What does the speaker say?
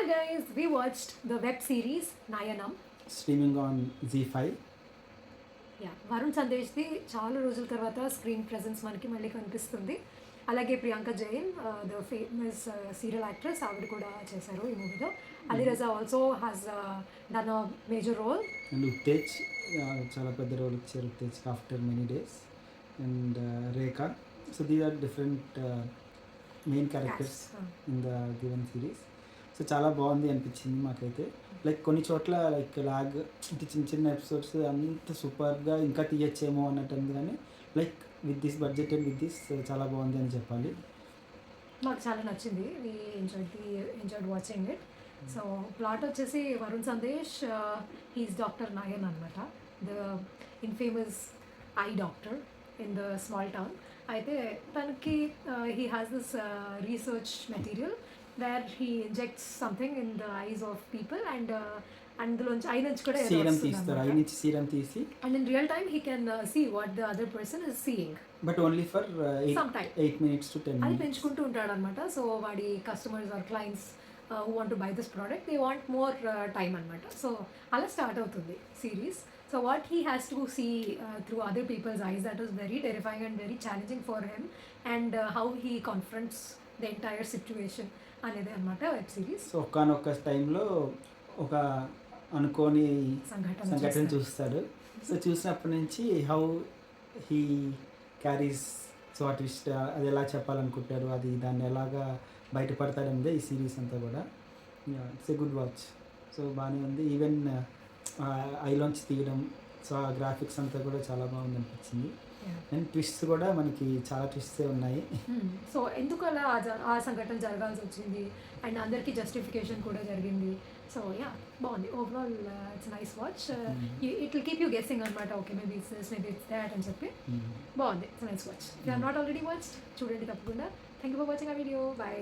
Hi guys, we watched the web series Nayanam. Streaming on Z5. Varun సందేశ్ది చాలా రోజుల తర్వాత స్క్రీన్ ప్రెజెన్స్ మనకి మళ్ళీ కనిపిస్తుంది. అలాగే Priyanka Jain the famous serial actress ఆవిడ కూడా చేశారు ఈ మూవీలో. Ali Raza also has done a major role. And Uttej చాలా పెద్ద రోల్ ఇచ్చారు ఉత్తేజ్కి after many days. And Rekha. So these are different main characters in the given series. సో చాలా బాగుంది అనిపించింది మాకైతే. లైక్ కొన్ని చోట్ల లైక్ లాగ్ అంటే చిన్న చిన్న ఎపిసోడ్స్ అంత సూపర్గా ఇంకా తీయచ్చేమో అన్నట్టు ఉంది, కానీ like with this budget and with this చాలా బాగుంది అని చెప్పాలి. మాకు చాలా నచ్చింది. We enjoyed watching it. So plot వచ్చేసి వరుణ్ సందేశ్ హీస్ డాక్టర్ నాయన్ అనమాట, the infamous eye doctor in the small town. అయితే తనకి he has this research material where he injects something in the eyes of people and అందులోంచి eye నుంచి కూడా serum తీస్తారు, eye నుంచి serum తీసి and in real time he can see what the other person is seeing, but only for some time 8 minutes to 10 అది minutes. పెంచుకుంటూ ఉంటాడు అనమాట. సో వాడి customers or clients who want to buy this product they want more time అనమాట. So అలా start అవుతుంది series. So what he has to see through other people's eyes, that is very terrifying and very challenging for him, and how he confronts the entire situation అనేది అనమాట web series. So ఒకానొక టైంలో ఒక అనుకోని సంఘటన చూస్తాడు. So చూసినప్పటి నుంచి హౌ హీ క్యారీస్, సో ఆ ట్విస్ట్ అది ఎలా చెప్పాలనుకుంటాడు, అది దాన్ని ఎలాగా బయటపడతాడనేదే ఈ సిరీస్ అంతా కూడా. It's a good watch. So బాగానే ఉంది. ఈవెన్ ఐలోంచి తీయడం, సో ఆ గ్రాఫిక్స్ అంతా కూడా చాలా బాగుంది అనిపించింది. అండ్ ట్విస్ట్స్ కూడా మనకి చాలా ట్విస్ట్సే ఉన్నాయి. సో ఎందుకు అలా ఆ సంఘటన జరగాల్సి వచ్చింది అండ్ అందరికీ జస్టిఫికేషన్ కూడా జరిగింది. సో బాగుంది overall. It's nice watch. It will keep you guessing అనమాట. Okay maybe it's this, maybe it's that అని చెప్పి బాగుంది. It's nice watch. You are not already watched, చూడండి తప్పకుండా. థ్యాంక్ యూ ఫర్ వాచింగ్ ఆ వీడియో. బై.